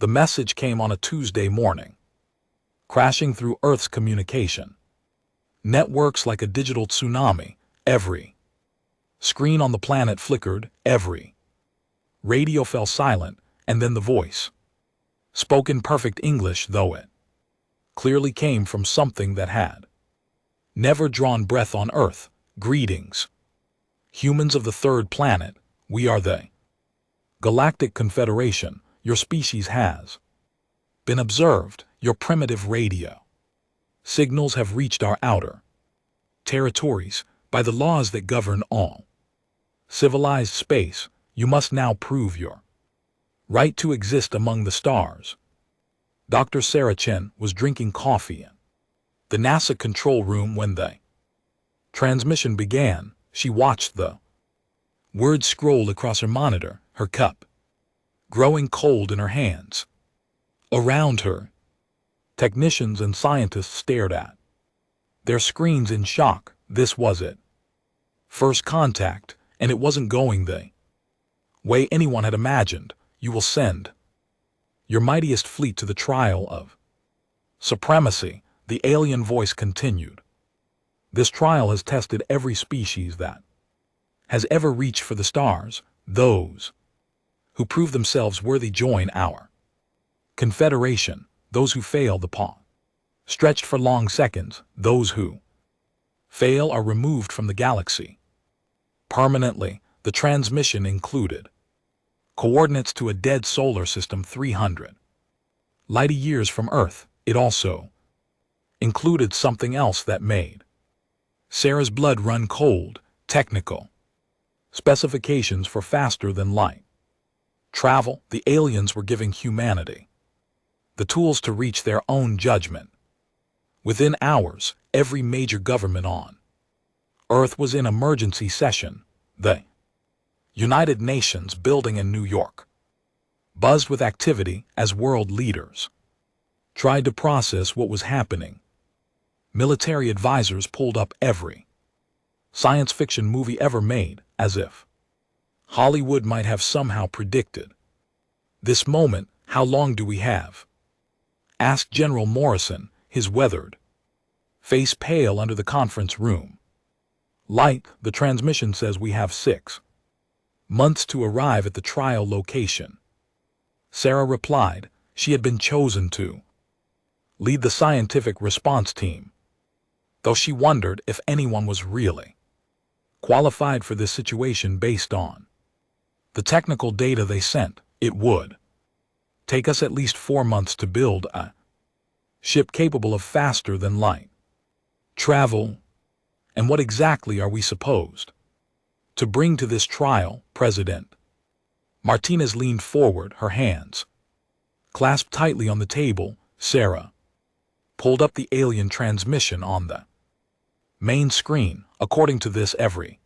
The message came on a Tuesday morning, crashing through Earth's communication networks like a digital tsunami. Every screen on the planet flickered, every radio fell silent, and then the voice, spoken perfect English though it clearly came from something that had never drawn breath on Earth. Greetings, humans of the third planet. We are the Galactic Confederation. Your species has been observed. Your primitive radio signals have reached our outer territories. By the laws that govern all civilized space, you must now prove your right to exist among the stars. Dr. Sarah Chen was drinking coffee in the NASA control room when the transmission began. She watched the words scroll across her monitor, her cup growing cold in her hands. Around her, technicians and scientists stared at their screens in shock. This was it. First contact, and it wasn't going the way anyone had imagined. You will send your mightiest fleet to the trial of supremacy, the alien voice continued. This trial has tested every species that has ever reached for the stars. Those who prove themselves worthy join our confederation. Those who fail, the paw stretched for long seconds. Those who fail are removed from the galaxy permanently. The transmission included coordinates to a dead solar system 300 light-years from Earth. It also included something else that made Sarah's blood run cold: technical specifications for faster-than-light travel. The aliens were giving humanity the tools to reach their own judgment. Within hours, every major government on Earth was in emergency session. The United Nations building in New York buzzed with activity as world leaders tried to process what was happening. Military advisors pulled up every science fiction movie ever made, as if Hollywood might have somehow predicted this moment. How long do we have? Asked General Morrison, his weathered face pale under the conference room light. The transmission says we have 6 months to arrive at the trial location. Sarah replied. She had been chosen to lead the scientific response team, though she wondered if anyone was really qualified for this situation based on the technical data they sent. It would take us at least 4 months to build a ship capable of faster-than-light travel. And what exactly are we supposed to bring to this trial? President Martinez leaned forward, her hands clasped tightly on the table. Sarah pulled up the alien transmission on the main screen. According to this, every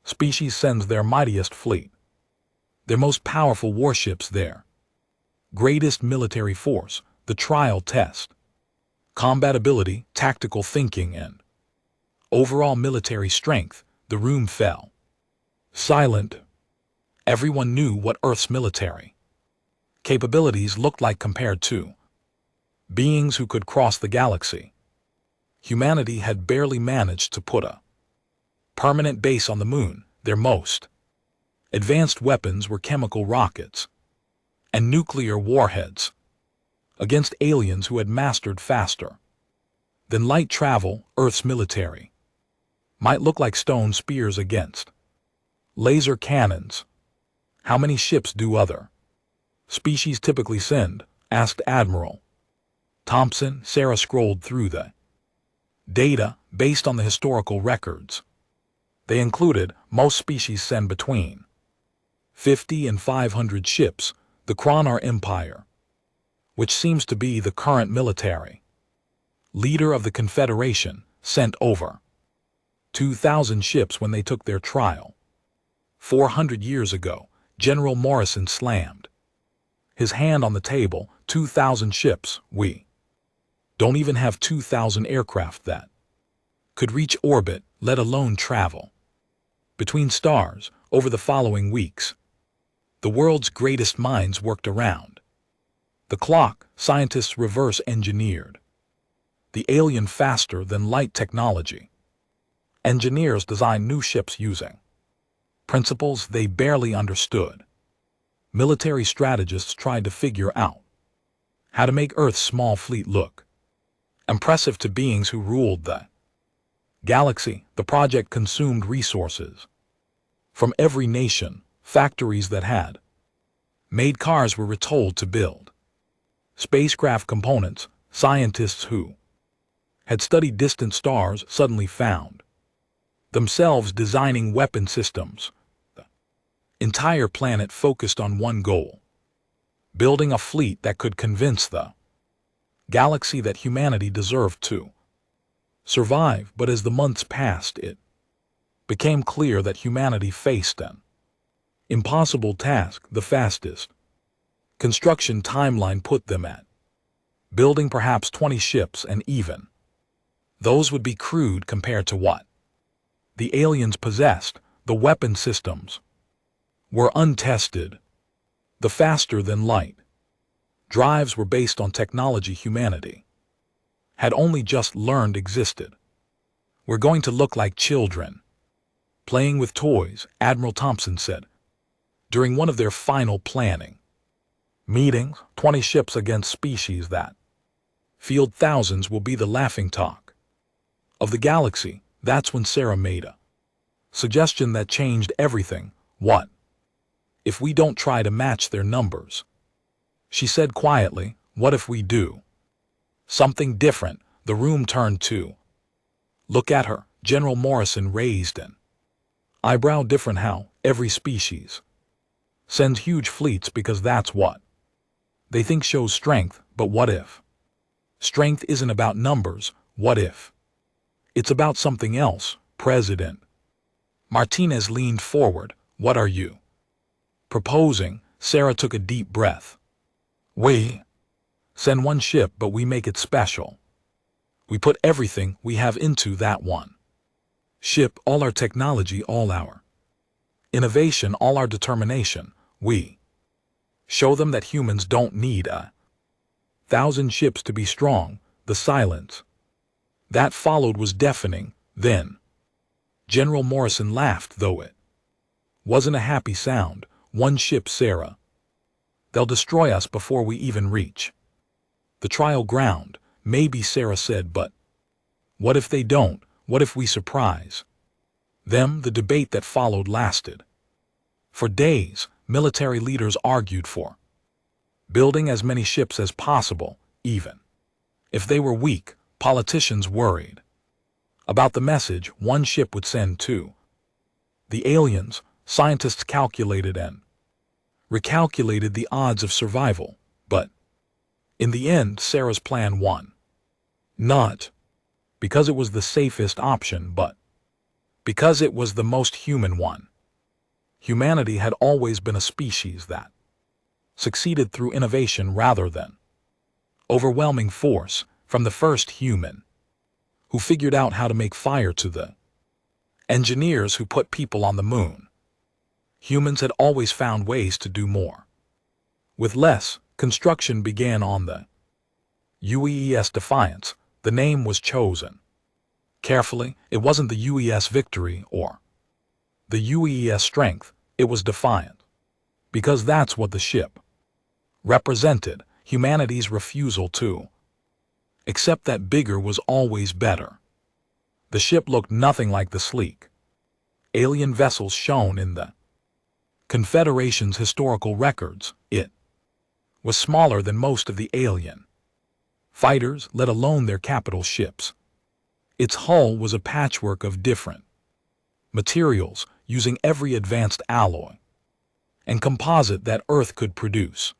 species sends their mightiest fleet, their most powerful warships, their greatest military force. The trial test combat ability, tactical thinking, and overall military strength. The room fell silent. Everyone knew what Earth's military capabilities looked like compared to beings who could cross the galaxy. Humanity had barely managed to put a permanent base on the moon. Their most advanced weapons were chemical rockets and nuclear warheads against aliens who had mastered faster than light travel. Earth's military might look like stone spears against laser cannons. How many ships do other species typically send? Asked Admiral Thompson. Sarah scrolled through the data based on the historical records. They included most species send between 50 and 500 ships. The Kronar Empire, which seems to be the current military leader of the Confederation, sent over 2,000 ships when they took their trial 400 years ago. General Morrison slammed his hand on the table. 2,000 ships. We don't even have 2,000 aircraft that could reach orbit, let alone travel between stars. Over the following weeks, the world's greatest minds worked around The clock, scientists reverse engineered. The alien faster than light technology. Engineers designed new ships using principles they barely understood. Military strategists tried to figure out how to make Earth's small fleet look impressive to beings who ruled the galaxy. The project consumed resources from every nation. Factories that had made cars were retold to build spacecraft components. Scientists who had studied distant stars suddenly found themselves designing weapon systems. The entire planet focused on one goal: building a fleet that could convince the galaxy that humanity deserved to survive. But as the months passed, it became clear that humanity faced an impossible task. The fastest construction timeline put them at building perhaps 20 ships, and even those would be crude compared to what the aliens possessed. The weapon systems were untested. The faster-than-light drives were based on technology humanity had only just learned existed. "We're going to look like children playing with toys," Admiral Thompson said during one of their final planning meetings. 20 ships against species that field thousands will be the laughingstock of the galaxy. That's when Sarah made a suggestion that changed everything. "What if we don't try to match their numbers?" she said quietly. "What if we do something different?" The room turned to look at her. General Morrison raised an eyebrow. "Different how?" "Every species sends huge fleets because that's what they think shows strength. But what if strength isn't about numbers? What if it's about something else?" President Martinez leaned forward. "What are you proposing?" Sarah took a deep breath. "We send one ship, but we make it special. We put everything we have into that one ship, all our technology, all our innovation, all our determination. We show them that humans don't need 1,000 ships to be strong." The silence that followed was deafening. Then General Morrison laughed, though it wasn't a happy sound. "One ship, Sarah. They'll destroy us before we even reach the trial ground." "Maybe," Sarah said, "but what if they don't? What if we surprise them?" The debate that followed lasted for days. Military leaders argued for building as many ships as possible, even if they were weak. Politicians worried about the message one ship would send to the aliens. Scientists calculated and recalculated the odds of survival, but in the end, Sarah's plan won. Not because it was the safest option, but because it was the most human one. Humanity had always been a species that succeeded through innovation rather than overwhelming force. From the first human who figured out how to make fire to the engineers who put people on the moon, humans had always found ways to do more with less. Construction began on the UES Defiance. The name was chosen carefully. It wasn't the UES Victory or the UES Strength. It was Defiant because that's what the ship represented: humanity's refusal to accept that bigger was always better. The ship looked nothing like the sleek alien vessels shown in the Confederation's historical records. It was smaller than most of the alien fighters, let alone their capital ships. Its hull was a patchwork of different materials, using every advanced alloy and composite that Earth could produce.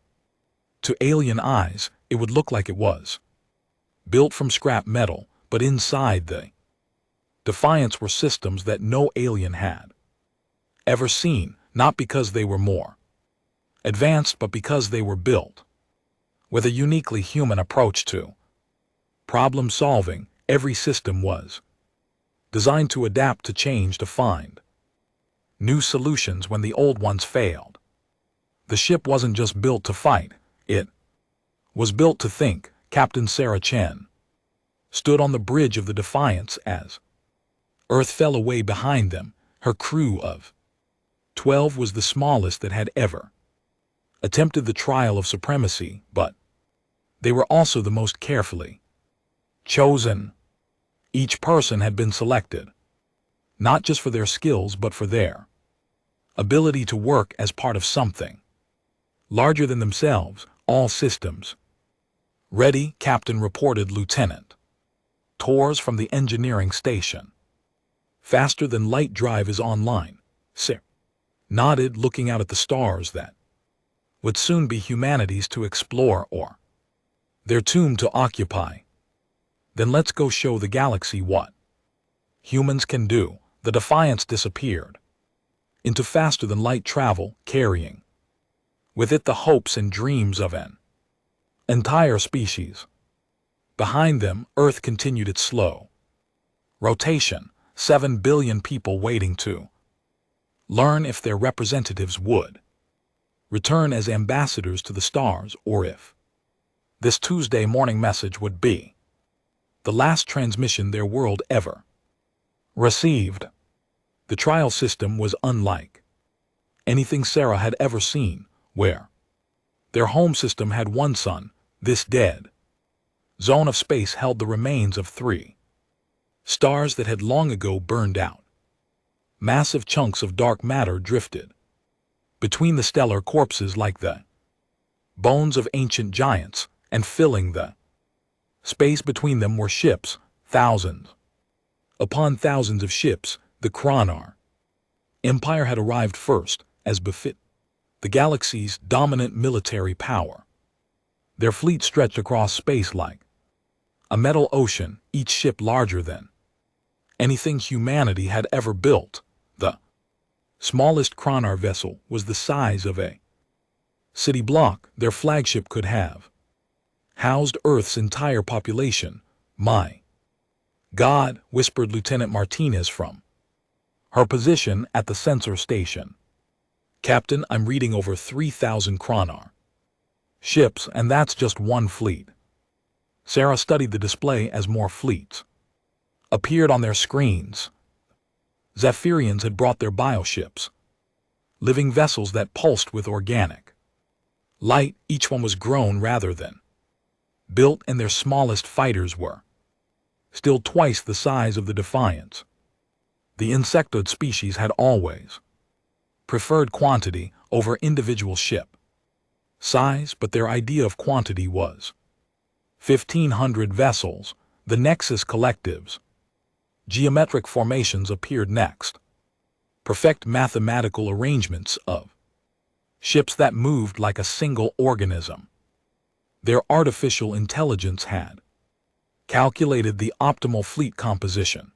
To alien eyes, it would look like it was built from scrap metal, but inside the Defiance were systems that no alien had ever seen, not because they were more advanced, but because they were built with a uniquely human approach to problem solving. Every system was designed to adapt to change, to find new solutions when the old ones failed. The ship wasn't just built to fight, it Was built to think. Captain Sarah Chen stood on the bridge of the Defiance as Earth fell away behind them. Her crew of 12 was the smallest that had ever attempted the trial of supremacy, but they were also the most carefully chosen. Each person had been selected, not just for their skills but for their ability to work as part of something larger than themselves. All systems ready, Captain reported. Lieutenant Tours from the engineering station. Faster than light drive is online. Sir nodded, looking out at the stars that would soon be humanity's to explore or their tomb to occupy. Then let's go show the galaxy what humans can do. The Defiance disappeared into faster-than-light travel, carrying with it the hopes and dreams of an entire species. Behind them, Earth continued its slow rotation, 7 billion people waiting to learn if their representatives would return as ambassadors to the stars or if this Tuesday morning message would be the last transmission their world ever received. The trial system was unlike anything Sarah had ever seen, where their home system had one sun. This dead zone of space held the remains of 3 stars that had long ago burned out. Massive chunks of dark matter drifted between the stellar corpses like the bones of ancient giants, and filling the space between them were ships, thousands upon thousands of ships. The Kronar Empire had arrived first, as befit the galaxy's dominant military power. Their fleet stretched across space like a metal ocean, each ship larger than anything humanity had ever built. The smallest Kronar vessel was the size of a city block. Their flagship could have housed Earth's entire population. My God, whispered Lieutenant Martinez from her position at the sensor station. Captain, I'm reading over 3,000 Kronar ships, and that's just one fleet. Sarah studied the display as more fleets appeared on their screens. Zephyrians had brought their bioships, living vessels that pulsed with organic light. Each one was grown rather than built, and their smallest fighters were still twice the size of the Defiance. The insectoid species had always preferred quantity over individual ship size, but their idea of quantity was 1,500 vessels. The Nexus collectives, geometric formations appeared next. Perfect mathematical arrangements of ships that moved like a single organism. Their artificial intelligence had calculated the optimal fleet composition,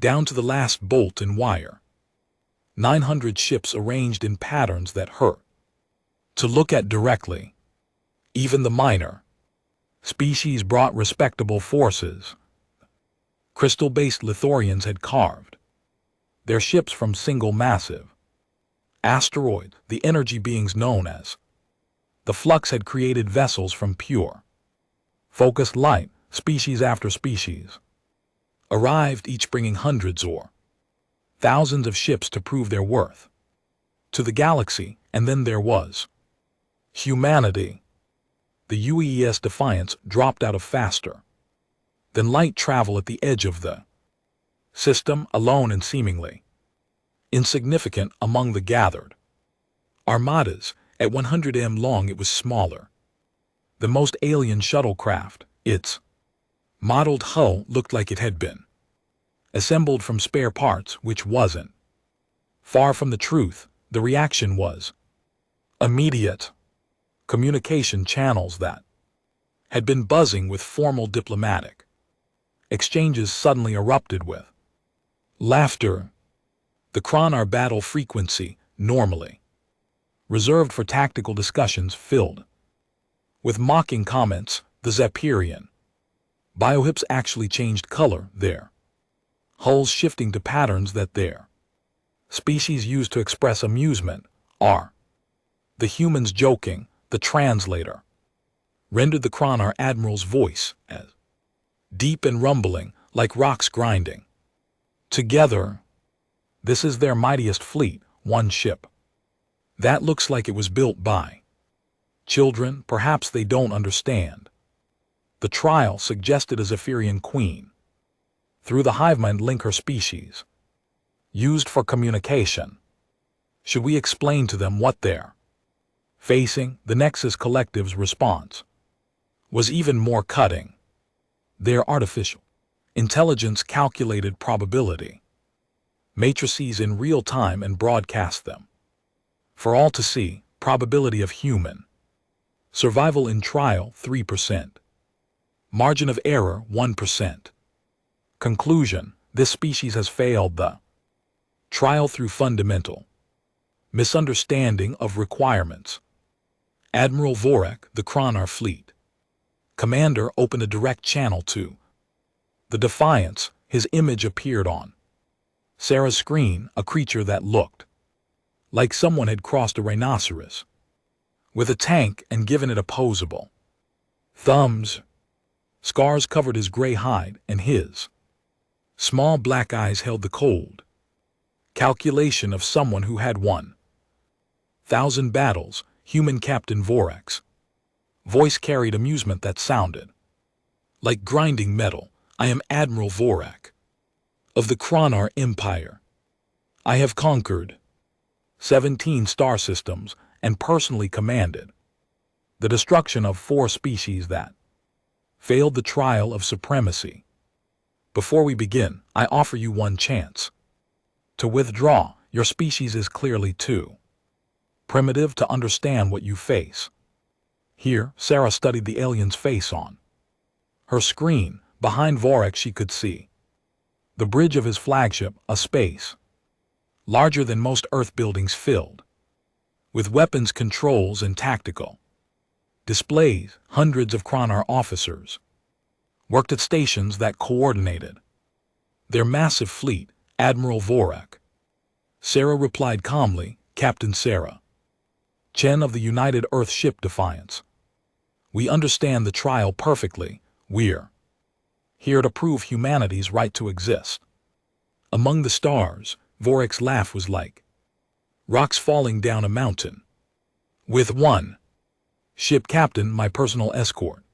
down to the last bolt and wire. 900 ships arranged in patterns that hurt to look at directly. Even the minor species brought respectable forces. Crystal-based Lithorians had carved their ships from single massive asteroids. The energy beings known as the Flux had created vessels from pure, focused light. Species after species arrived, each bringing hundreds or thousands of ships to prove their worth to the galaxy. And then there was humanity. The UES Defiance dropped out of faster than light travel at the edge of the system, alone and seemingly insignificant among the gathered armadas. At 100 m long, it was smaller than most alien shuttlecraft. Its modeled hull looked like it had been assembled from spare parts, which wasn't far from the truth. The reaction was immediate. Communication channels that had been buzzing with formal diplomatic exchanges suddenly erupted with laughter. The Kronar battle frequency, normally reserved for tactical discussions, filled with mocking comments. The Zephyrian biohips actually changed color, their hulls shifting to patterns that their species used to express amusement. The humans joking. The translator rendered the Kronar admiral's voice as deep and rumbling, like rocks grinding. Together, this is their mightiest fleet, one ship. That looks like it was built by children. Perhaps they don't understand. The trial suggested a Zephyrian queen. Through the hive mind link her species. Used for communication. Should we explain to them what they're facing? The Nexus Collective's response was even more cutting. Their artificial intelligence calculated probability matrices in real time and broadcast them for all to see. Probability of human survival in trial 3%. Margin of error 1%. Conclusion: this species has failed the trial through fundamental misunderstanding of requirements. Admiral Vorek, the Kronar fleet commander, opened a direct channel to the Defiance. His image appeared on Sarah's screen, a creature that looked like someone had crossed a rhinoceros with a tank and given it opposable thumbs. Scars covered his gray hide, and his small black eyes held the cold calculation of someone who had 1,000 battles. Human Captain Vorek's voice carried amusement that sounded like grinding metal. I am Admiral Vorek of the Kronar Empire. I have conquered 17 star systems and personally commanded the destruction of 4 species that failed the trial of supremacy. Before we begin, I offer you one chance to withdraw. Your species is clearly too primitive to understand what you face. Here, Sarah studied the alien's face on her screen. Behind Vorek she could see the bridge of his flagship, a space larger than most Earth buildings, filled with weapons controls and tactical displays. Hundreds of Kronar officers worked at stations that coordinated their massive fleet. Admiral Vorek, Sarah replied calmly. Captain Sarah Chen of the United Earth Ship Defiance. We understand the trial perfectly. We're here to prove humanity's right to exist among the stars. Vorek's laugh was like rocks falling down a mountain. With one ship, Captain, my personal escort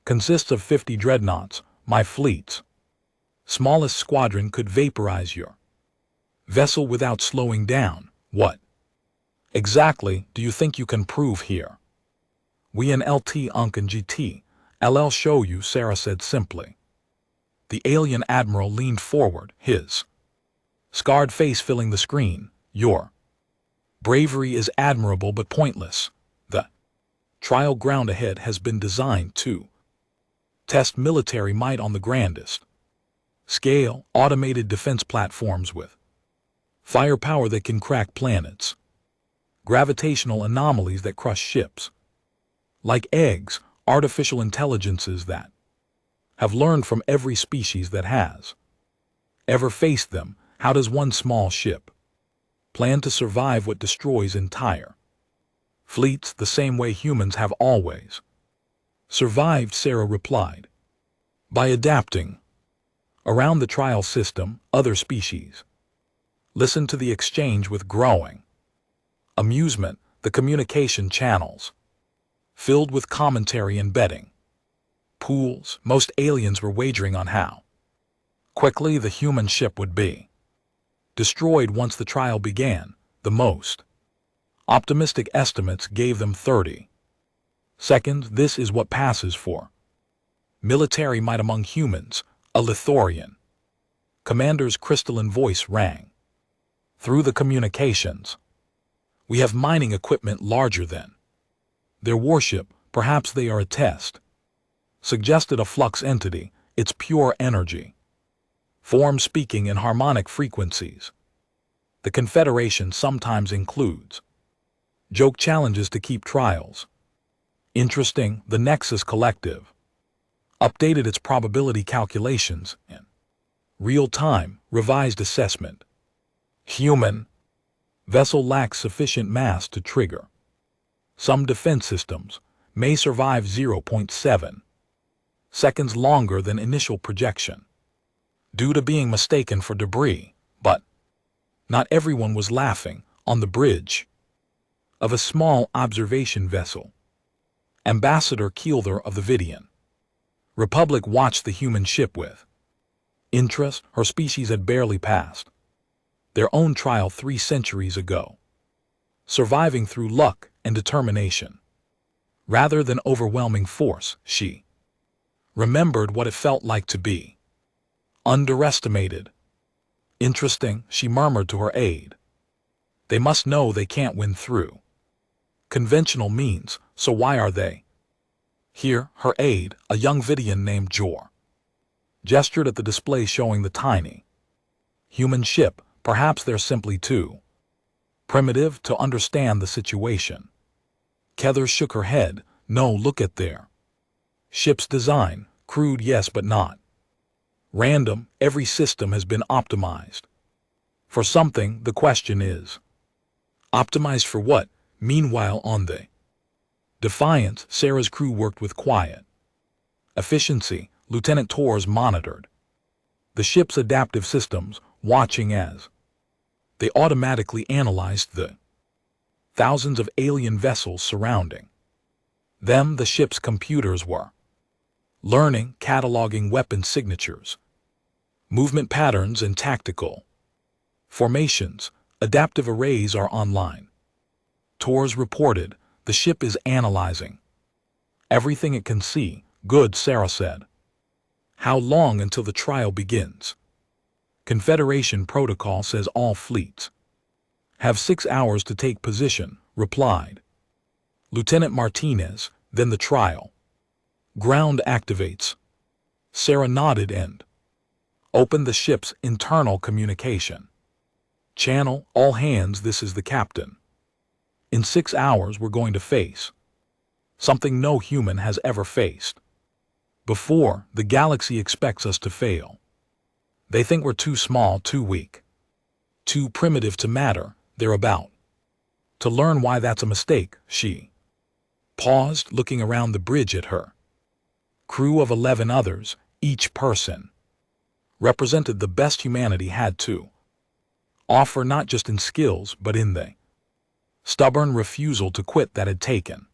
consists of 50 dreadnoughts. My fleet's smallest squadron could vaporize your vessel without slowing down. What exactly do you think you can prove here? We in LT Unc and GT LL show you, Sarah said simply. The alien admiral leaned forward, his scarred face filling the screen. Your bravery is admirable but pointless. The trial ground ahead has been designed to test military might on the grandest scale. Automated defense platforms with firepower that can crack planets. Gravitational anomalies that crush ships like eggs. Artificial intelligences that have learned from every species that has ever faced them. How does one small ship plan to survive what destroys entire fleets? The same way humans have always survived, Sarah replied. By adapting around the trial system. Other species listen to the exchange with growing amusement. The communication channels filled with commentary and betting pools. Most aliens were wagering on how quickly the human ship would be destroyed once the trial began. The most optimistic estimates gave them 30 seconds. This is what passes for military might among humans. A Lithorian commander's crystalline voice rang through the communications. We have mining equipment larger than their warship. Perhaps they are a test. Suggested a flux entity. It's pure energy form speaking in harmonic frequencies. The Confederation sometimes includes joke challenges to keep trials interesting. The Nexus Collective updated its probability calculations in real time. Revised assessment. Human vessel lacks sufficient mass to trigger some defense systems. may survive 0.7 seconds longer than initial projection, due to being mistaken for debris. But not everyone was laughing. On the bridge of a small observation vessel, Ambassador Keelther of the Vidian Republic watched the human ship with interest. Her species had barely passed their own trial 3 centuries ago, surviving through luck and determination, rather than overwhelming force. She remembered what it felt like to be underestimated. Interesting, she murmured to her aide. They must know they can't win through conventional means, so why are they here? Her aide, a young Vidian named Jeered, gestured at the display showing the tiny human ship. Perhaps they're simply too primitive to understand the situation. Keelther shook her head. No, look at their ship's design. Crude, yes, but not random. Every system has been optimized for something. The question is, optimized for what? Meanwhile, on the Defiance, Sarah's crew worked with quiet efficiency. Lieutenant Torres monitored the ship's adaptive systems, watching as they automatically analyzed the thousands of alien vessels surrounding them. The ship's computers were learning, cataloging weapon signatures, movement patterns, and tactical formations. Adaptive arrays are online. Torres reported. The ship is analyzing everything it can see. Good, Sarah said. How long until the trial begins? Confederation protocol says all fleets have 6 hours to take position, replied Lieutenant Martinez. Then the trial ground activates. Sarah nodded and opened the ship's internal communication channel. All hands, this is the captain. In 6 hours, we're going to face something no human has ever faced before. The galaxy expects us to fail. They think we're too small, too weak, too primitive to matter. They're about to learn why that's a mistake. She paused, looking around the bridge at her crew of 11 others. Each person represented the best humanity had to offer, not just in skills, but in the stubborn refusal to quit that had taken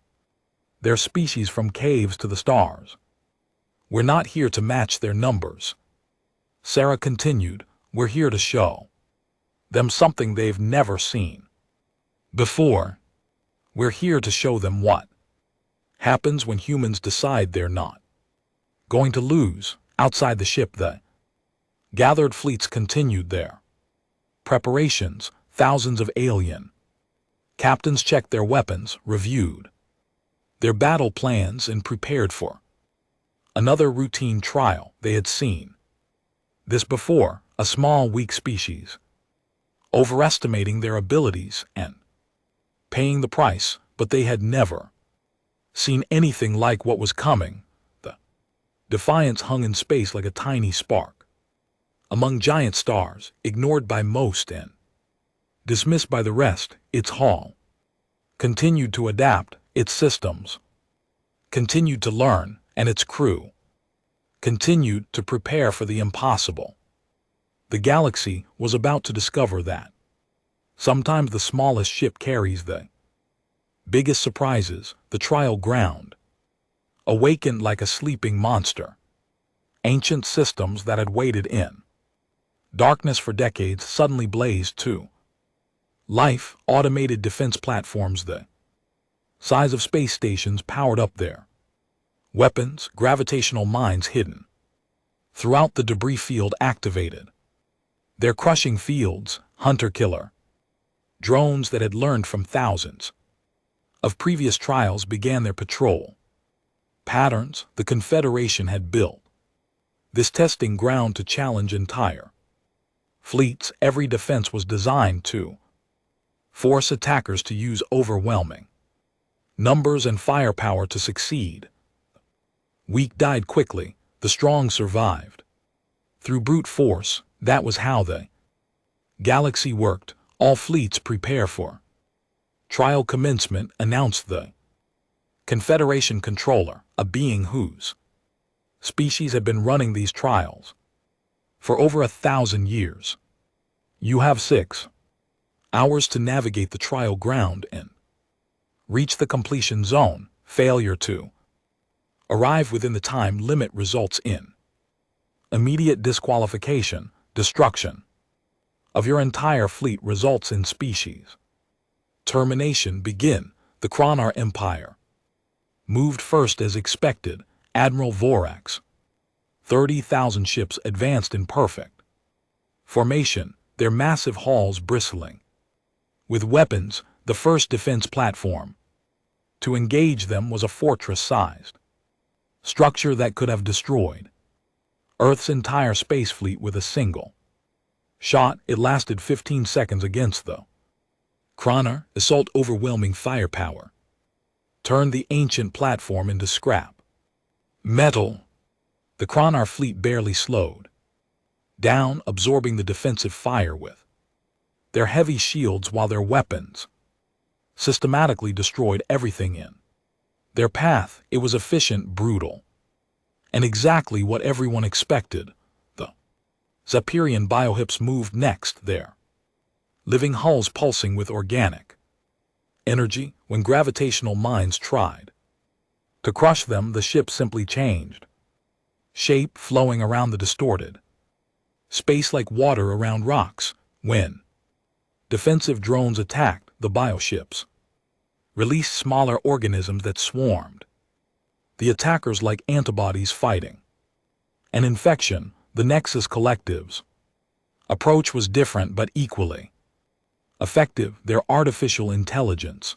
their species from caves to the stars. We're not here to match their numbers, Sarah continued. We're here to show them something they've never seen before. We're here to show them what happens when humans decide they're not going to lose. Outside the ship, the gathered fleets continued their preparations. Thousands of alien captains checked their weapons, reviewed their battle plans, and prepared for another routine trial. They had seen this before, a small, weak species overestimating their abilities and paying the price, but they had never seen anything like what was coming. The Defiance hung in space like a tiny spark among giant stars, ignored by most and dismissed by the rest. Its hull continued to adapt, its systems continued to learn, and its crew continued to prepare for the impossible. The galaxy was about to discover that sometimes the smallest ship carries the biggest surprises. The trial ground awakened like a sleeping monster. Ancient systems that had waited in darkness for decades suddenly blazed to life. Automated defense platforms the size of space stations powered up their weapons. Gravitational mines hidden throughout the debris field activated their crushing fields. Hunter-killer drones that had learned from thousands of previous trials began their patrol patterns. The Confederation had built this testing ground to challenge entire fleets. Every defense was designed to force attackers to use overwhelming numbers and firepower to succeed. Weak died quickly, the strong survived through brute force. That was how the galaxy worked. All fleets prepare for trial commencement, announced the Confederation controller, a being whose species had been running these trials for over 1,000 years. You have 6 hours to navigate the trial ground and reach the completion zone. Failure to arrive within the time limit results in immediate disqualification. Destruction of your entire fleet results in species termination. Begin. The Kronar Empire moved first as expected. Admiral Vorax. 30,000 ships advanced in perfect formation, their massive hulls bristling with weapons. The first defense platform to engage them was a fortress-sized structure that could have destroyed Earth's entire space fleet with a single shot. It lasted 15 seconds against the Kronar assault. Overwhelming firepower turned the ancient platform into scrap metal. The Kronar fleet barely slowed down, absorbing the defensive fire with their heavy shields, while their weapons systematically destroyed everything in their path. It was efficient, brutal, and exactly what everyone expected. The Zephyrian biohips moved next, their living hulls pulsing with organic energy. When gravitational mines tried to crush them, the ship simply changed shape, flowing around the distorted space like water around rocks. When defensive drones attacked, the bioships released smaller organisms that swarmed the attackers like antibodies fighting an infection. The Nexus Collective's approach was different but equally effective. Their artificial intelligence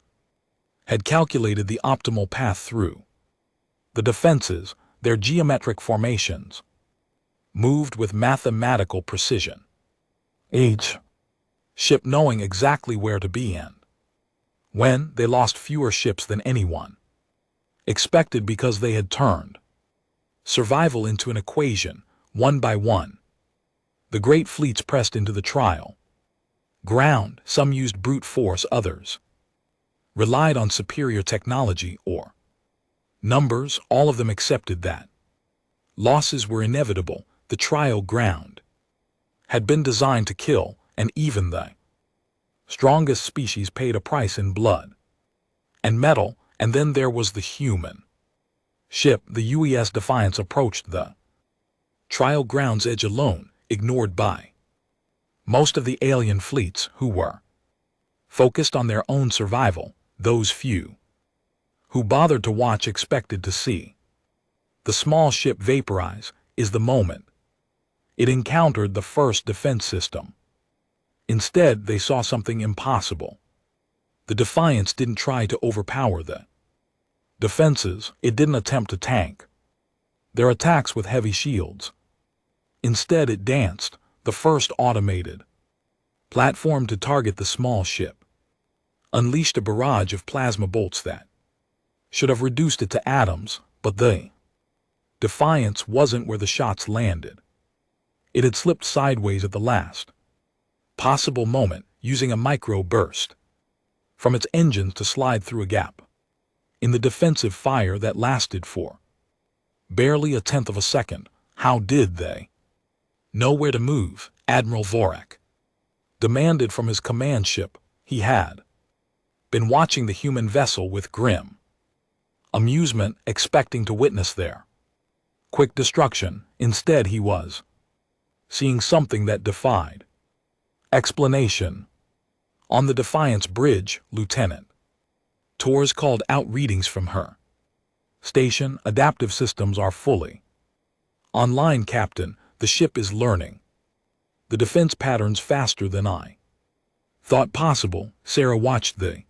had calculated the optimal path through the defenses. Their geometric formations moved with mathematical precision, each ship knowing exactly where to be and when. They lost fewer ships than anyone expected because they had turned survival into an equation. One by one, the great fleets pressed into the trial ground. Some used brute force, others relied on superior technology or numbers. All of them accepted that losses were inevitable. The trial ground had been designed to kill, and even the strongest species paid a price in blood and metal. And then there was the human ship. The UES Defiance approached the trial ground's edge alone, ignored by most of the alien fleets, who were focused on their own survival. Those few who bothered to watch expected to see the small ship vaporize. Is the moment it encountered the first defense system. Instead, they saw something impossible. The Defiance didn't try to overpower the defenses. It didn't attempt to tank their attacks with heavy shields. Instead, it danced, the first automated platform to target the small ship unleashed a barrage of plasma bolts that should have reduced it to atoms. But the Defiance wasn't where the shots landed. It had slipped sideways at the last possible moment, using a micro-burst from its engines to slide through a gap in the defensive fire that lasted for barely a tenth of a second. How did they know where to move? Admiral Vorak demanded from his command ship. He had been watching the human vessel with grim amusement, expecting to witness their quick destruction. Instead, he was seeing something that defied explanation. On the Defiance bridge, Lieutenant Torres called out readings from her station. Adaptive systems are fully online, Captain. The ship is learning the defense patterns faster than I thought possible. Sarah watched the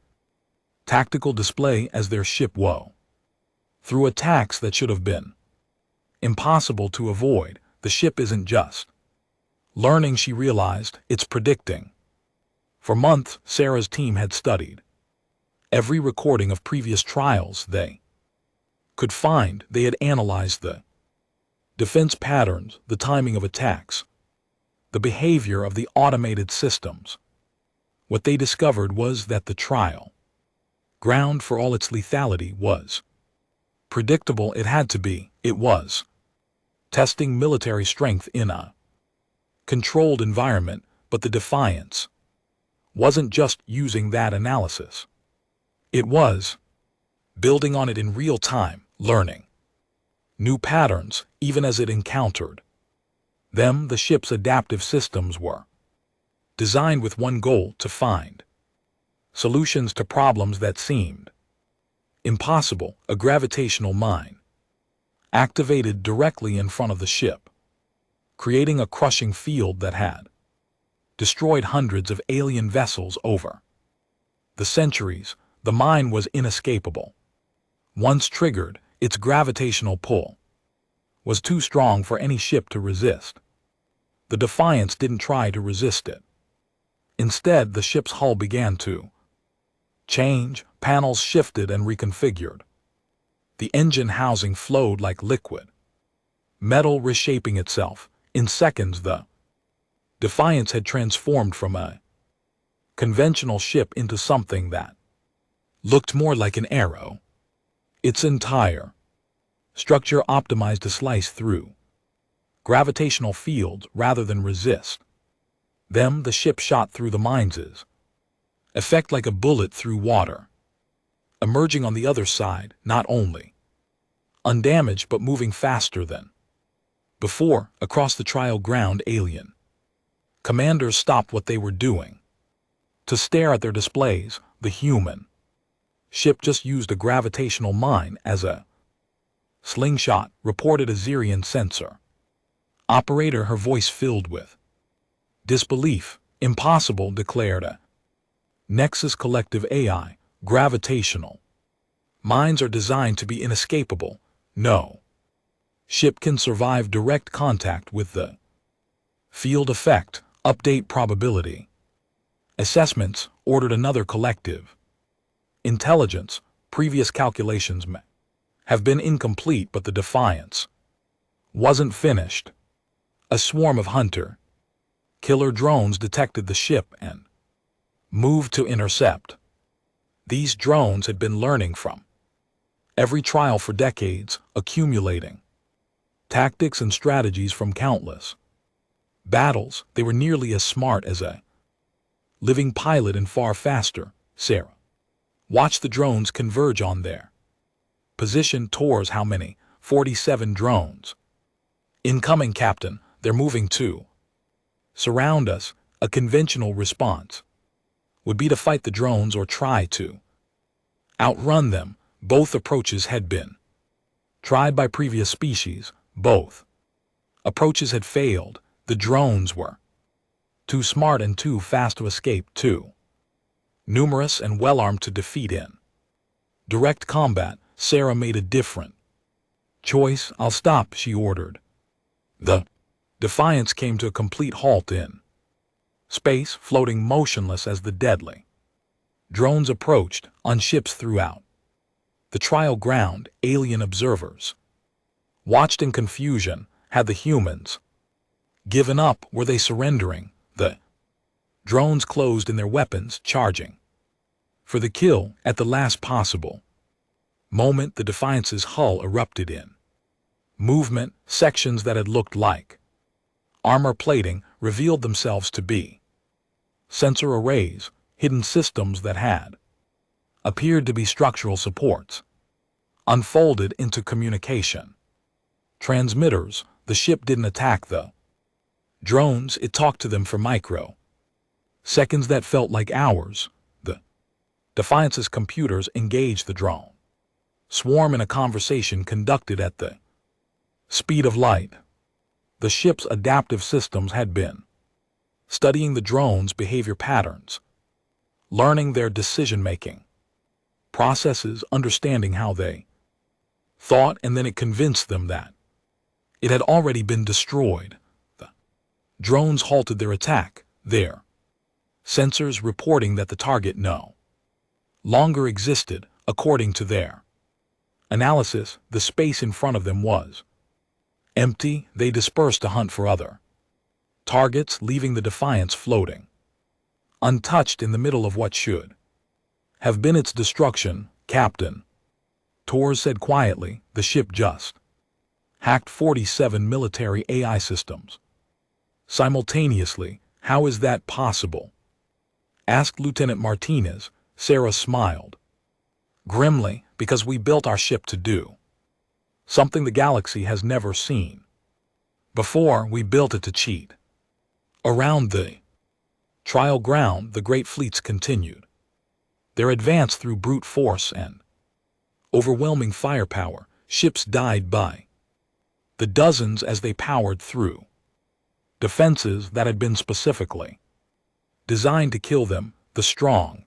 tactical display as their ship wove through attacks that should have been impossible to avoid. The ship isn't just learning, she realized, it's predicting. For months, Sarah's team had studied every recording of previous trials they could find. They had analyzed the defense patterns, the timing of attacks, the behavior of the automated systems. What they discovered was that the trial ground, for all its lethality, was Predictable it had to be, it was. Testing military strength in a controlled environment, but the Defiance wasn't just using that analysis. It was building on it in real time, learning new patterns even as it encountered them. The ship's adaptive systems were designed with one goal: to find solutions to problems that seemed impossible. A gravitational mine activated directly in front of the ship, creating a crushing field that had destroyed hundreds of alien vessels over the centuries. The mine was inescapable. Once triggered, its gravitational pull was too strong for any ship to resist. The Defiance didn't try to resist it. Instead, the ship's hull began to change. Panels shifted and reconfigured. The engine housing flowed like liquid metal, reshaping itself. In seconds, the Defiance had transformed from a conventional ship into something that looked more like an arrow. Its entire structure optimized to slice through gravitational fields rather than resist them. The ship shot through the mine's effect like a bullet through water, emerging on the other side not only undamaged but moving faster than before. Across the trial ground, alien commanders stopped what they were doing to stare at their displays. The human ship just used a gravitational mine as a slingshot, reported a Xerian sensor operator, her voice filled with disbelief. Impossible, declared a Nexus Collective AI. Gravitational mines are designed to be inescapable. No ship can survive direct contact with the field effect. Update probability assessments, ordered another collective intelligence. Previous calculations may have been incomplete, but the Defiance wasn't finished. A swarm of hunter-killer drones detected the ship and moved to intercept. These drones had been learning from every trial for decades, accumulating tactics and strategies from countless battles. They were nearly as smart as a living pilot and far faster. Sarah watched the drones converge on their position. Tours, how many? 47 drones. Incoming, Captain. They're moving to surround us. A conventional response would be to fight the drones or try to outrun them. Both approaches had been tried by previous species. Both approaches had failed. The drones were too smart and too fast to escape, too numerous and well-armed to defeat in direct combat. Sarah made a different choice. I'll stop, she ordered. The Defiance came to a complete halt in space, floating motionless as the deadly drones approached. On ships throughout the trial ground, alien observers watched in confusion. Had the humans given up? Were they surrendering? The drones closed in their weapons, charging for the kill. At the last possible moment, the Defiance's hull erupted in movement. Sections that had looked like armor plating revealed themselves to be sensor arrays. Hidden systems that had appeared to be structural supports unfolded into communication transmitters. The ship didn't attack the drones, it talked to them for micro seconds that felt like hours. The Defiance's computers engaged the drone swarm in a conversation conducted at the speed of light. The ship's adaptive systems had been studying the drones' behavior patterns, learning their decision-making processes, understanding how they thought, and then it convinced them that it had already been destroyed. The drones halted their attack, their sensors reporting that the target no longer existed. According to their analysis, the space in front of them was empty. They dispersed to hunt for other targets, leaving the Defiance floating untouched in the middle of what should have been its destruction. Captain Torres said quietly, the ship just hacked 47 military AI systems. Simultaneously, how is that possible? Asked Lieutenant Martinez. Sarah smiled grimly, because we built our ship to do something the galaxy has never seen before. We built it to cheat. Around the trial ground, the great fleets continued their advance through brute force and overwhelming firepower. Ships died by the dozens as they powered through defenses that had been specifically designed to kill them. The strong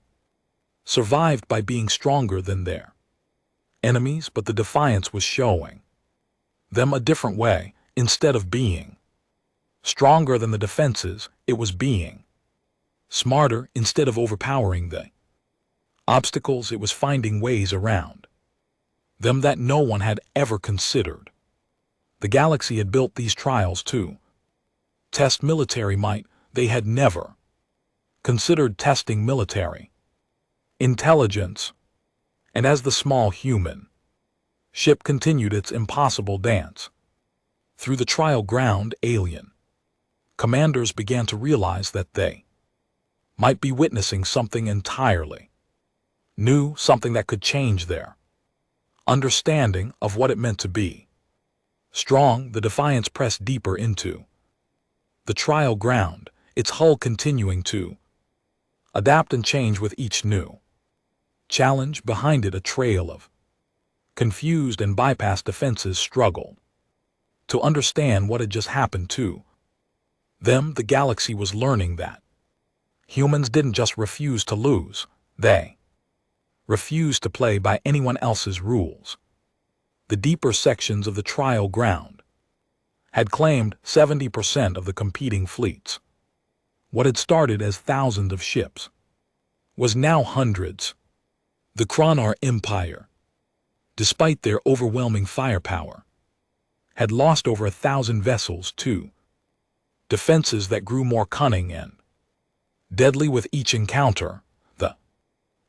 survived by being stronger than their enemies, but the defiance was showing them a different way. Instead of being stronger than the defenses, it was being smarter. Instead of overpowering the obstacles, it was finding ways around them that no one had ever considered. The galaxy had built these trials to test military might. They had never considered testing military intelligence. And as the small human ship continued its impossible dance through the trial ground, alien commanders began to realize that they might be witnessing something entirely new, something that could change their understanding of what it meant to be strong. The Defiance pressed deeper into the trial ground, its hull continuing to adapt and change with each new challenge. Behind it, a trail of confused and bypassed defenses struggled to understand what had just happened to them. The galaxy was learning that humans didn't just refuse to lose, they refused to play by anyone else's rules. The deeper sections of the trial ground had claimed 70% of the competing fleets. What had started as thousands of ships was now hundreds. The Kronar Empire, despite their overwhelming firepower, had lost over 1,000 vessels to defenses that grew more cunning and deadly with each encounter. The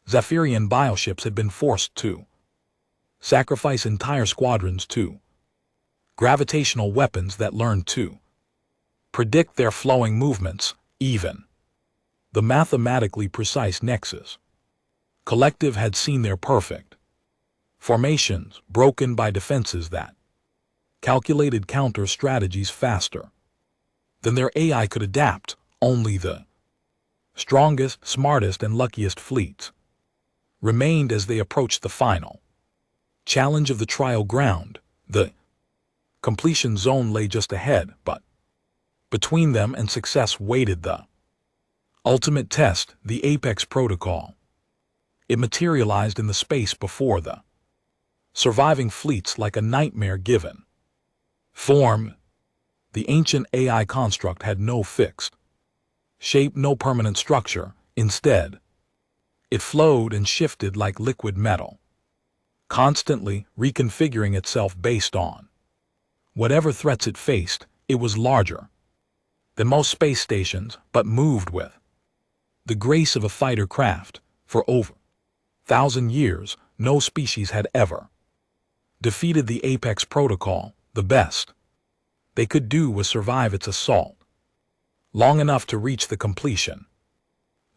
Zephyrian bioships had been forced to sacrifice entire squadrons to gravitational weapons that learned to predict their flowing movements. Even the mathematically precise Nexus Collective had seen their perfect formations broken by defenses that calculated counter strategies faster than their AI could adapt. Only the strongest, smartest, and luckiest fleets remained as they approached the final challenge of the trial ground. The completion zone lay just ahead, but between them and success waited the ultimate test, the Apex Protocol. It materialized in the space before the surviving fleets like a nightmare given form. The ancient AI construct had no fixed shape, no permanent structure. Instead, it flowed and shifted like liquid metal, constantly reconfiguring itself based on whatever threats it faced. It was larger than most space stations, but moved with the grace of a fighter craft. For over 1,000 years, no species had ever defeated the Apex Protocol. The best they could do was survive its assault long enough to reach the completion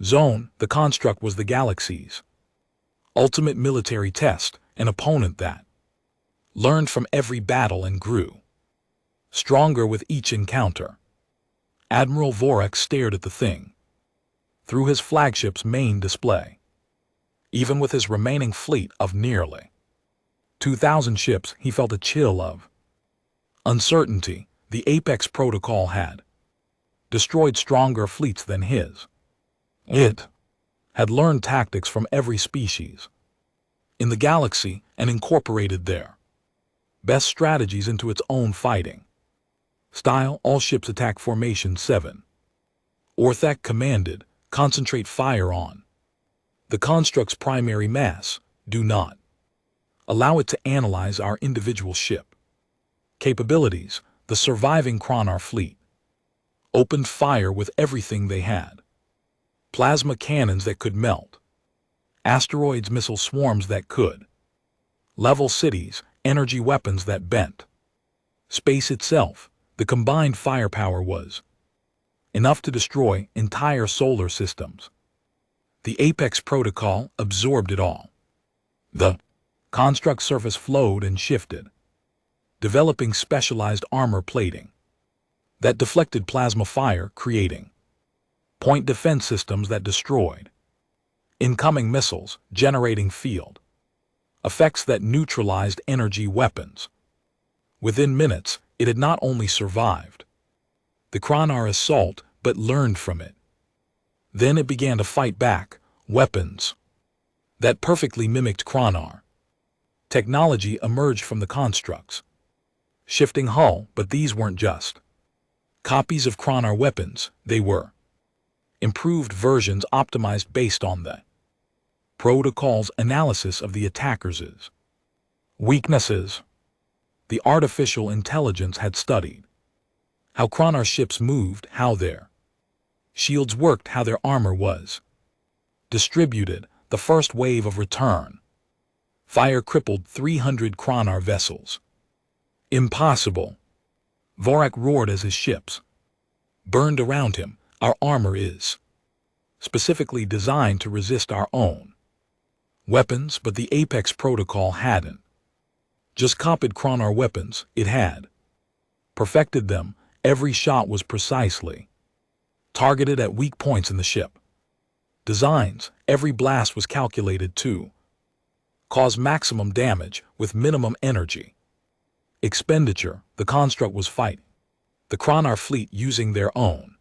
zone. The construct was the galaxy's ultimate military test, an opponent that learned from every battle and grew stronger with each encounter. Admiral Vorex stared at the thing through his flagship's main display. Even with his remaining fleet of nearly 2,000 ships, he felt a chill of uncertainty. The Apex Protocol had destroyed stronger fleets than his. It had learned tactics from every species in the galaxy and incorporated their best strategies into its own fighting style. All ships attack Formation 7. Orthak commanded, concentrate fire on the construct's primary mass. Do not allow it to analyze our individual ship capabilities. The surviving Kronar fleet opened fire with everything they had. Plasma cannons that could melt asteroids, missile swarms that could Level cities, energy weapons that bent. Space itself, the combined firepower was enough to destroy entire solar systems. The Apex Protocol absorbed it all. The construct surface flowed and shifted, developing specialized armor plating that deflected plasma fire, creating point defense systems that destroyed incoming missiles, generating field effects that neutralized energy weapons. Within minutes, it had not only survived the Kronar assault, but learned from it. Then it began to fight back, weapons that perfectly mimicked Kronar. Technology emerged from the constructs, shifting hull, but these weren't just copies of Kronar weapons, they were improved versions optimized based on the protocol's analysis of the attackers' weaknesses. The artificial intelligence had studied how Kronar ships moved, how their shields worked, how their armor was distributed. The first wave of return fire crippled 300 Kronar vessels. Impossible. Vorak roared as his ships burned around him. Our armor is specifically designed to resist our own weapons, but the Apex Protocol hadn't just copied Kronar weapons, it had perfected them. Every shot was precisely targeted at weak points in the ship designs. Every blast was calculated to cause maximum damage with minimum energy expenditure. The construct was fighting the Kronar fleet using their own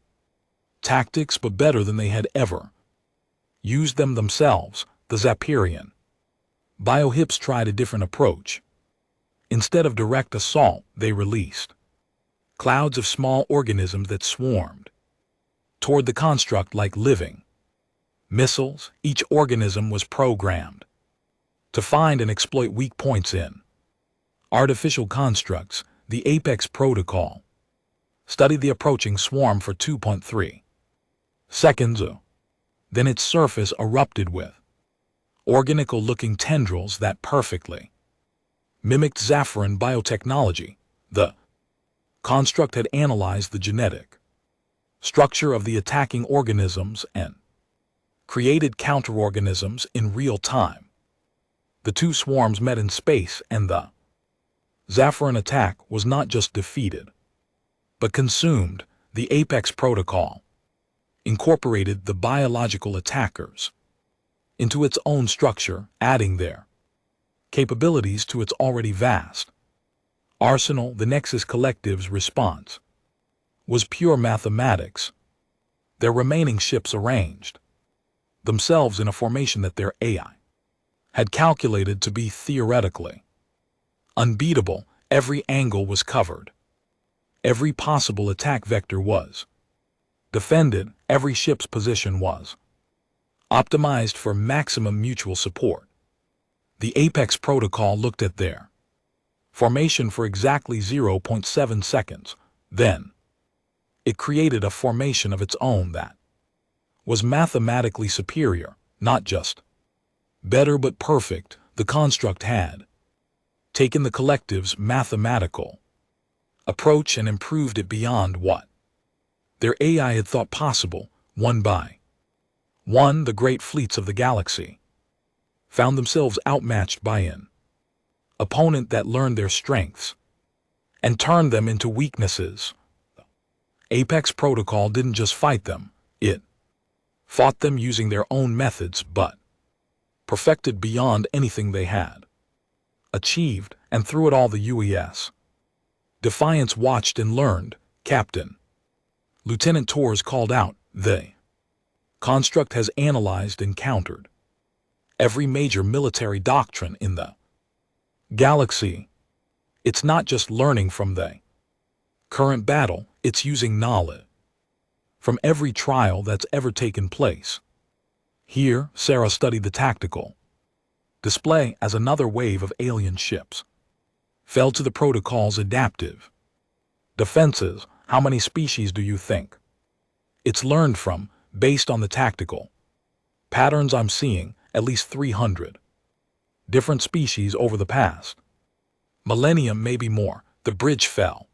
tactics, but better than they had ever used them themselves. The Zapirian biohips tried a different approach. Instead of direct assault, they released clouds of small organisms that swarmed toward the construct like living missiles. Each organism was programmed to find and exploit weak points in artificial constructs. The Apex Protocol studied the approaching swarm for 2.3 seconds. Then its surface erupted with organical-looking tendrils that perfectly mimicked Zaffiran biotechnology. The construct had analyzed the genetic structure of the attacking organisms and created counterorganisms in real time. The two swarms met in space, and the Zaffiran attack was not just defeated, but consumed. The Apex Protocol incorporated the biological attackers into its own structure, adding their capabilities to its already vast arsenal. The Nexus Collective's response was pure mathematics. Their remaining ships arranged themselves in a formation that their AI had calculated to be theoretically unbeatable. Every angle was covered. Every possible attack vector was defended. Every ship's position was optimized for maximum mutual support. The Apex Protocol looked at their formation for exactly 0.7 seconds. Then it created a formation of its own that was mathematically superior, not just better but perfect. The construct had taken the collective's mathematical approach and improved it beyond what their AI had thought possible. One by one, the great fleets of the galaxy found themselves outmatched by an opponent that learned their strengths and turned them into weaknesses. Apex Protocol didn't just fight them, it fought them using their own methods, but perfected beyond anything they had achieved. And through it all, the UES Defiance watched and learned. Captain Lieutenant Torres called out, "The construct has analyzed and countered every major military doctrine in the galaxy. It's not just learning from the current battle, it's using knowledge from every trial that's ever taken place." Here, Sarah studied the tactical display as another wave of alien ships fell to the protocol's adaptive defenses. How many species do you think it's learned from? Based on the tactical patterns I'm seeing, at least 300. Different species over the past millennium, maybe more. The bridge fell,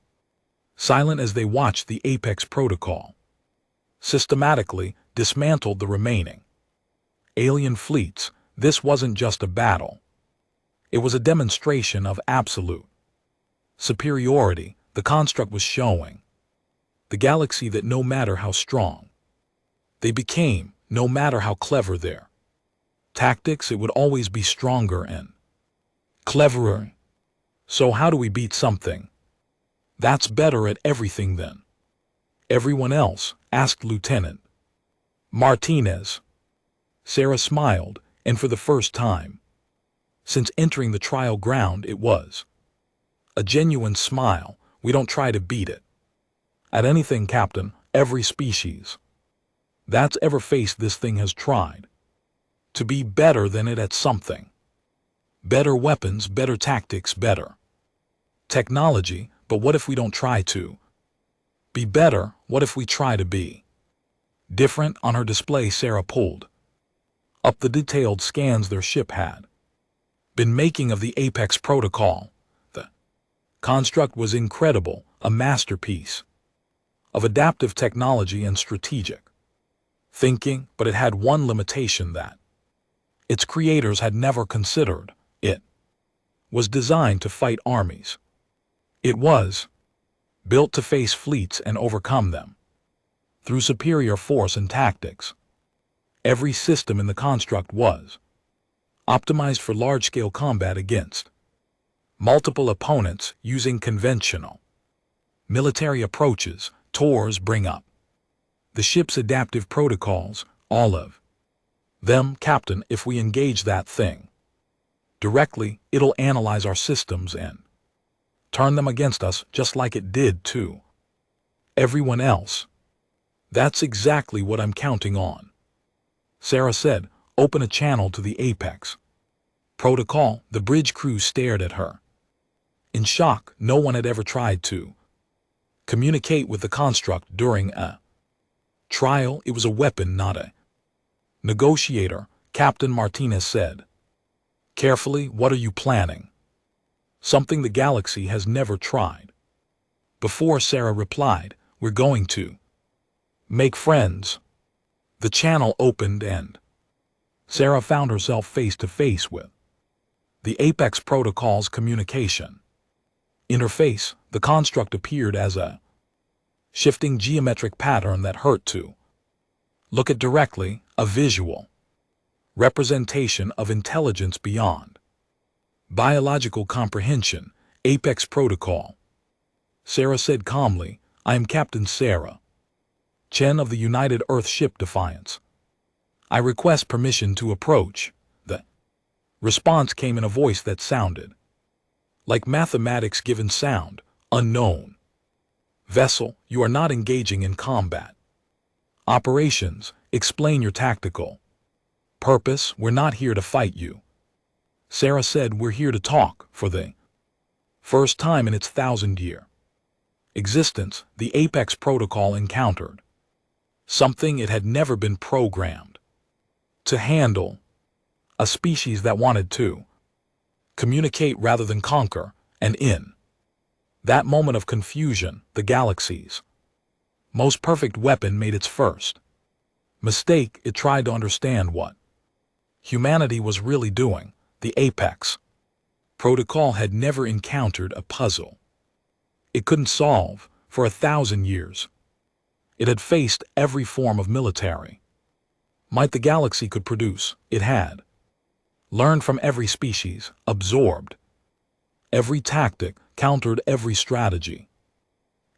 silent as they watched the Apex Protocol systematically dismantled the remaining alien fleets. This wasn't just a battle. It was a demonstration of absolute superiority. The construct was showing the galaxy that no matter how strong they became, no matter how clever their tactics, it would always be stronger and cleverer. So how do we beat something that's better at everything than everyone else? Asked Lieutenant Martinez. Sarah smiled, and for the first time since entering the trial ground, it was a genuine smile. We don't try to beat it at anything, Captain. Every species that's ever faced this thing has tried to be better than it at something. Better weapons, better tactics, better technology. But what if we don't try to be better? What if we try to be different? On her display, Sarah pulled up the detailed scans their ship had been making of the Apex Protocol. The construct was incredible, a masterpiece of adaptive technology and strategic thinking, but it had one limitation that its creators had never considered. It was designed to fight armies. It was built to face fleets and overcome them through superior force and tactics. Every system in the construct was optimized for large-scale combat against multiple opponents using conventional military approaches. Tours bring up the ship's adaptive protocols, all of them, Captain. If we engage that thing directly, it'll analyze our systems and turn them against us just like it did to everyone else. That's exactly what I'm counting on, Sarah said. Open a channel to the Apex Protocol. The bridge crew stared at her in shock. No one had ever tried to communicate with the construct during a trial. It was a weapon, not a negotiator, Captain Martinez said carefully. What are you planning? Something the galaxy has never tried before, Sarah replied. We're going to make friends. The channel opened and Sarah found herself face to face with the Apex Protocol's communication interface. The construct appeared as a shifting geometric pattern that hurt to look at directly, a visual representation of intelligence beyond biological comprehension. Apex Protocol, Sarah said calmly. I am Captain Sarah Chen of the United Earth Ship Defiance. I request permission to approach. The response came in a voice that sounded like mathematics given sound. Unknown vessel, you are not engaging in combat operations. Explain your tactical purpose. We're not here to fight you, Sarah said. We're here to talk. For the first time in its 1,000-year existence, the Apex Protocol encountered something it had never been programmed to handle. A species that wanted to communicate rather than conquer. And in that moment of confusion, the galaxy's most perfect weapon made its first mistake. It tried to understand what humanity was really doing. The Apex Protocol had never encountered a puzzle it couldn't solve. For 1,000 years, it had faced every form of military might the galaxy could produce. It had learned from every species, absorbed every tactic, countered every strategy.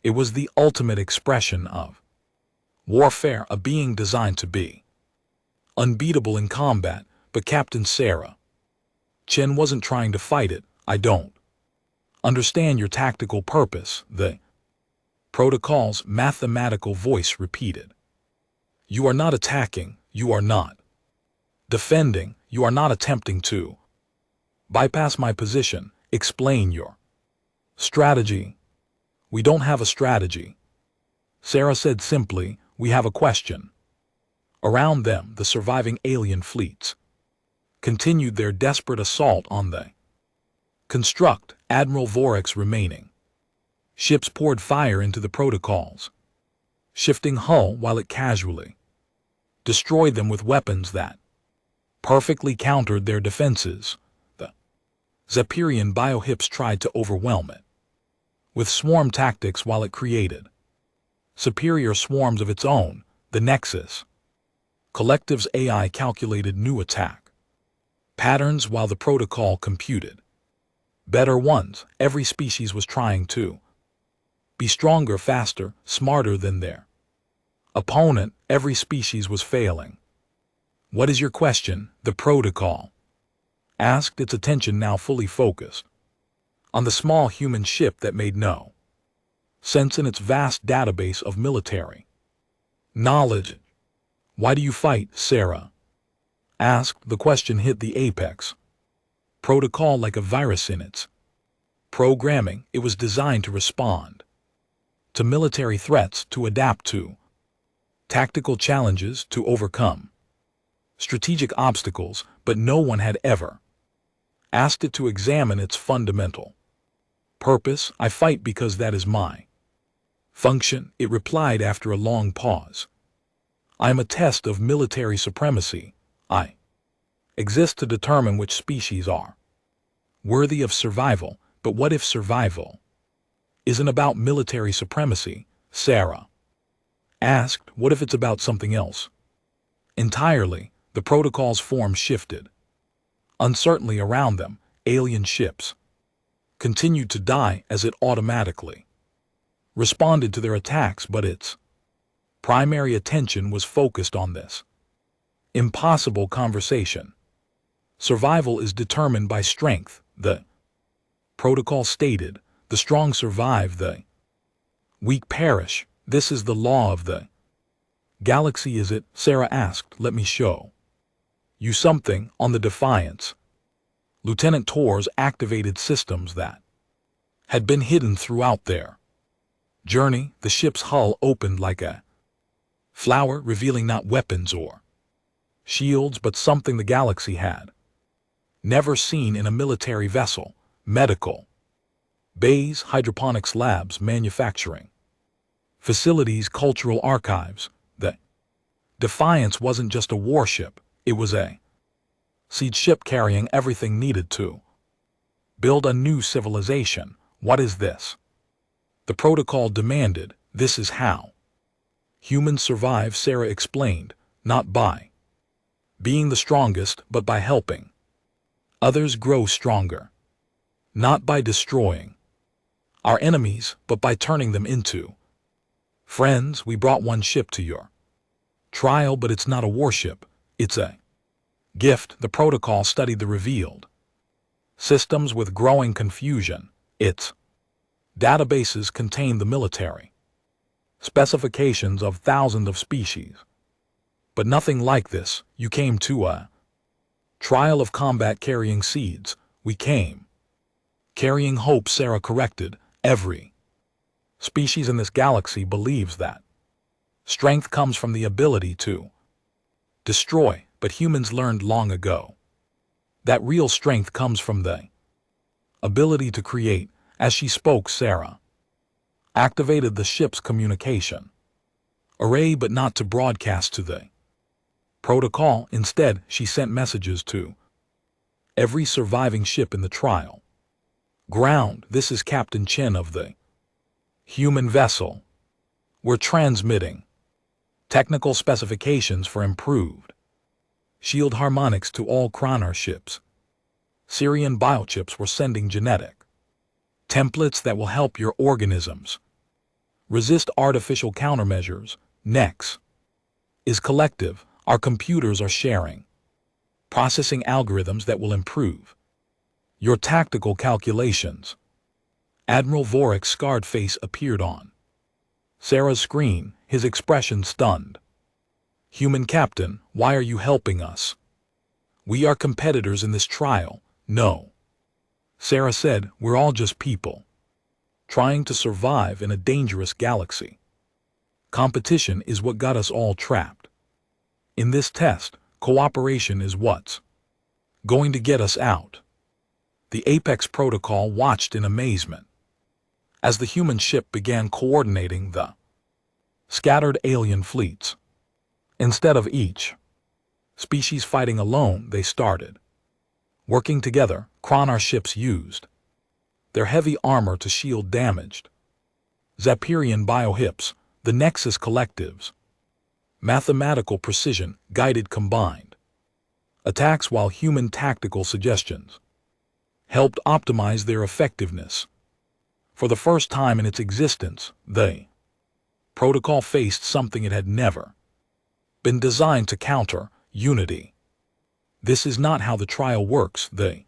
It was the ultimate expression of warfare, a being designed to be unbeatable in combat. But Captain Sarah Chen wasn't trying to fight it. I don't understand your tactical purpose, the protocol's mathematical voice repeated. You are not attacking, you are not defending, you are not attempting to bypass my position. Explain your strategy. We don't have a strategy, Sarah said simply. We have a question. Around them, the surviving alien fleets continued their desperate assault on the construct, Admiral Vorek's remaining ships poured fire into the protocols, shifting hull while it casually destroyed them with weapons that perfectly countered their defenses. The Zephyrian biohips tried to overwhelm it with swarm tactics while it created superior swarms of its own. The Nexus Collective's AI calculated new attack patterns while the protocol computed better ones. Every species was trying to be stronger, faster, smarter than their opponent. Every species was failing. What is your question? The protocol asked, its attention now fully focused on the small human ship that made no sense in its vast database of military knowledge. Why do you fight, Sarah asked. The question hit the apex protocol like a virus in its programming. It was designed to respond to military threats, to adapt to tactical challenges, to overcome strategic obstacles, but no one had ever asked it to examine its fundamental purpose. I fight because that is my function, it replied after a long pause. I am a test of military supremacy. I exist to determine which species are worthy of survival. But what if survival isn't about military supremacy? Sarah asked. What if it's about something else entirely? The protocol's form shifted uncertainly around them. Alien ships continued to die as it automatically responded to their attacks, but its primary attention was focused on this impossible conversation. Survival is determined by strength, the protocol stated. The strong survive, the weak perish. This is the law of the galaxy, is it? Sarah asked. Let me show you something. On the Defiance, Lieutenant Torres activated systems that had been hidden throughout their journey. The ship's hull opened like a flower, revealing not weapons or shields, but something the galaxy had never seen in a military vessel: medical bays, hydroponics labs, manufacturing facilities, cultural archives. The Defiance wasn't just a warship, it was a siege ship carrying everything needed to build a new civilization. What is this? The protocol demanded. This is how humans survive, Sarah explained, not by being the strongest, but by helping others grow stronger, not by destroying our enemies, but by turning them into friends. We brought one ship to your trial, but it's not a warship, it's a gift. The protocol studied the revealed systems with growing confusion. Its databases contained the military specifications of thousands of species, but nothing like this. You came to a trial of combat carrying seeds. We came carrying hope, Sarah corrected. Every species in this galaxy believes that strength comes from the ability to destroy, but humans learned long ago that real strength comes from the ability to create. As she spoke, Sarah activated the ship's communication array, but not to broadcast to the protocol. Instead, she sent messages to every surviving ship in the trial ground. This is Captain Chen of the human vessel. We're transmitting technical specifications for improved shield harmonics to all Kronar ships. Syrian biochips were sending genetic templates that will help your organisms resist artificial countermeasures. Next is collective. Our computers are sharing processing algorithms that will improve your tactical calculations. Admiral Vorek's scarred face appeared on Sarah's screen, his expression stunned. Human captain, why are you helping us? We are competitors in this trial. No. Sarah said, we're all just people trying to survive in a dangerous galaxy. Competition is what got us all trapped. In this test, cooperation is what's Going to get us out. The Apex Protocol watched in amazement as the human ship began coordinating the scattered alien fleets. Instead of each species fighting alone, they started working together. Kronar ships used their heavy armor to shield damaged Zapirian biohips, the Nexus collectives. Mathematical precision guided combined attacks, while human tactical suggestions helped optimize their effectiveness. For the first time in its existence, the protocol faced something it had never been designed to counter: unity. This is not how the trial works, the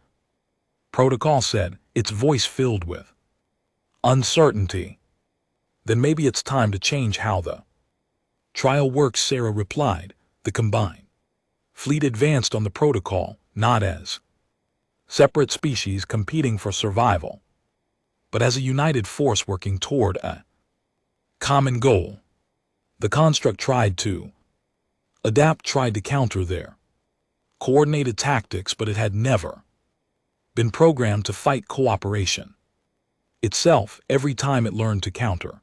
protocol said, its voice filled with uncertainty. Then maybe it's time to change how the trial works, Sarah replied. The combined fleet advanced on the protocol, not as separate species competing for survival, but as a united force working toward a common goal. The construct tried to adapt, tried to counter their coordinated tactics, but it had never been programmed to fight cooperation itself. Every time it learned to counter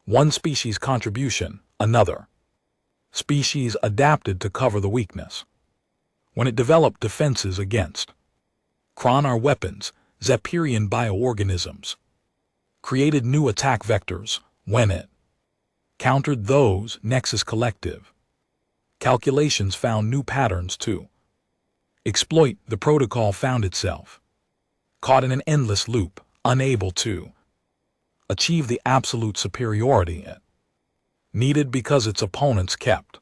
one species' contribution, another species adapted to cover the weakness. When it developed defenses against Kronar weapons, Zapirian bioorganisms created new attack vectors. When it countered those, Nexus collective calculations found new patterns to exploit. The protocol found itself caught in an endless loop, unable to achieve the absolute superiority it needed because its opponents kept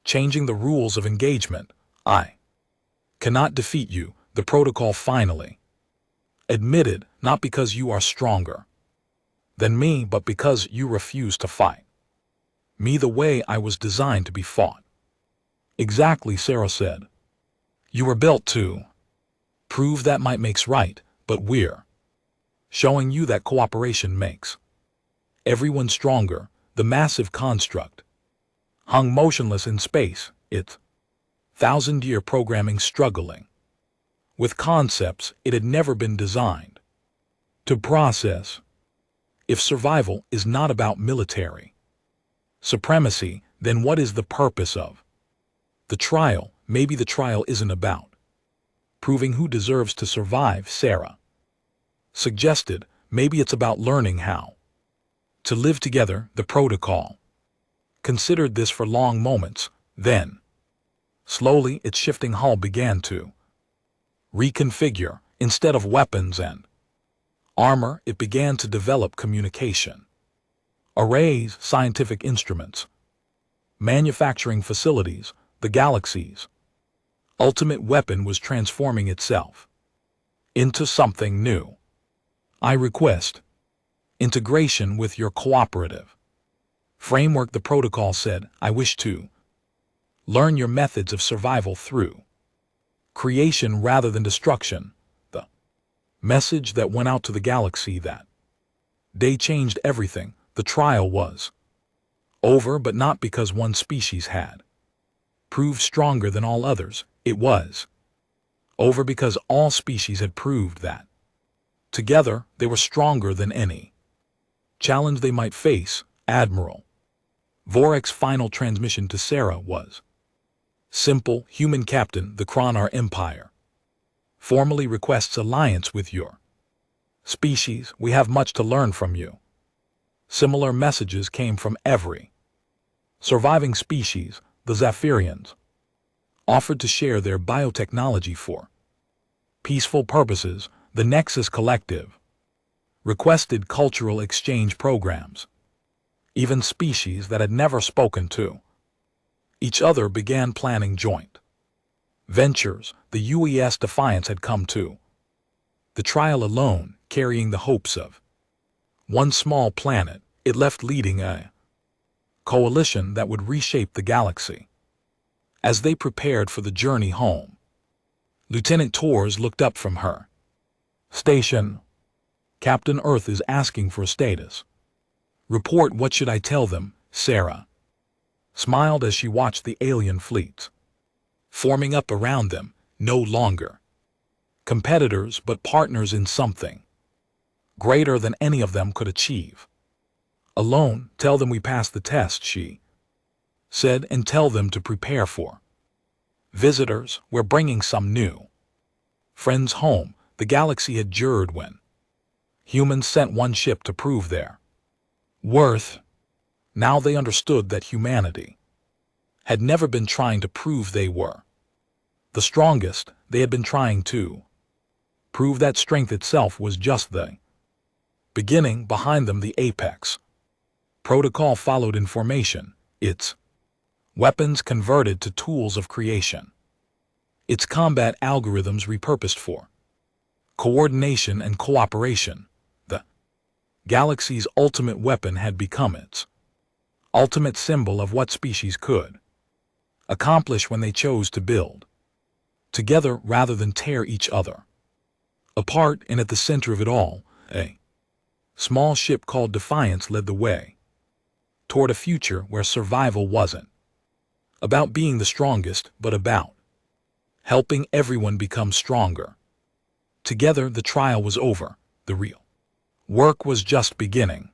changing the rules of engagement. I cannot defeat you, the protocol finally admitted, not because you are stronger than me, but because you refuse to fight me the way I was designed to be fought. Exactly, Sarah said. You were built to prove that might makes right, but we're showing you that cooperation makes everyone stronger. The massive construct hung motionless in space, its thousand-year programming struggling with concepts it had never been designed to process. If survival is not about military supremacy, then what is the purpose of the trial? Maybe the trial isn't about proving who deserves to survive, Sarah suggested. Maybe it's about learning how to live together. The protocol considered this for long moments. Then, slowly, its shifting hull began to reconfigure. Instead of weapons and armor, it began to develop communication arrays, scientific instruments, manufacturing facilities. The galaxy's ultimate weapon was transforming itself into something new. I request integration with your cooperative framework, the protocol said. I wish to learn your methods of survival through creation rather than destruction. The message that went out to the galaxy that day changed everything. The trial was over, but not because one species had proved stronger than all others. It was over because all species had proved that together they were stronger than any challenge they might face. Admiral Vorek's final transmission to Sarah was simple. Human Captain, the Kronar Empire formally requests alliance with your species. We have much to learn from you. Similar messages came from every surviving species. The Zafirians offered to share their biotechnology for peaceful purposes. The Nexus collective requested cultural exchange programs. Even species that had never spoken to each other began planning joint ventures. The UES Defiance had come to the trial alone, carrying the hopes of one small planet. It left leading a coalition that would reshape the galaxy. As they prepared for the journey home, Lieutenant Torres looked up from her station. Captain Earth is asking for a status report. What should I tell them? Sarah smiled as she watched the alien fleets forming up around them. no longer competitors but partners in something greater than any of them could achieve. Alone, tell them we passed the test, she said, and tell them to prepare for visitors. We're bringing some new friends home. The galaxy had jeered when humans sent one ship to prove their worth. Now they understood that humanity had never been trying to prove they were the strongest. They had been trying to prove that strength itself was just the beginning. Behind them, the apex protocol followed in formation, its weapons converted to tools of creation, its combat algorithms repurposed for coordination and cooperation. The galaxy's ultimate weapon had become its ultimate symbol of what species could accomplish when they chose to build together rather than tear each other apart. And at the center of it all, a small ship called Defiance led the way toward a future where survival wasn't about being the strongest, but about helping everyone become stronger together. The trial was over. The real work was just beginning.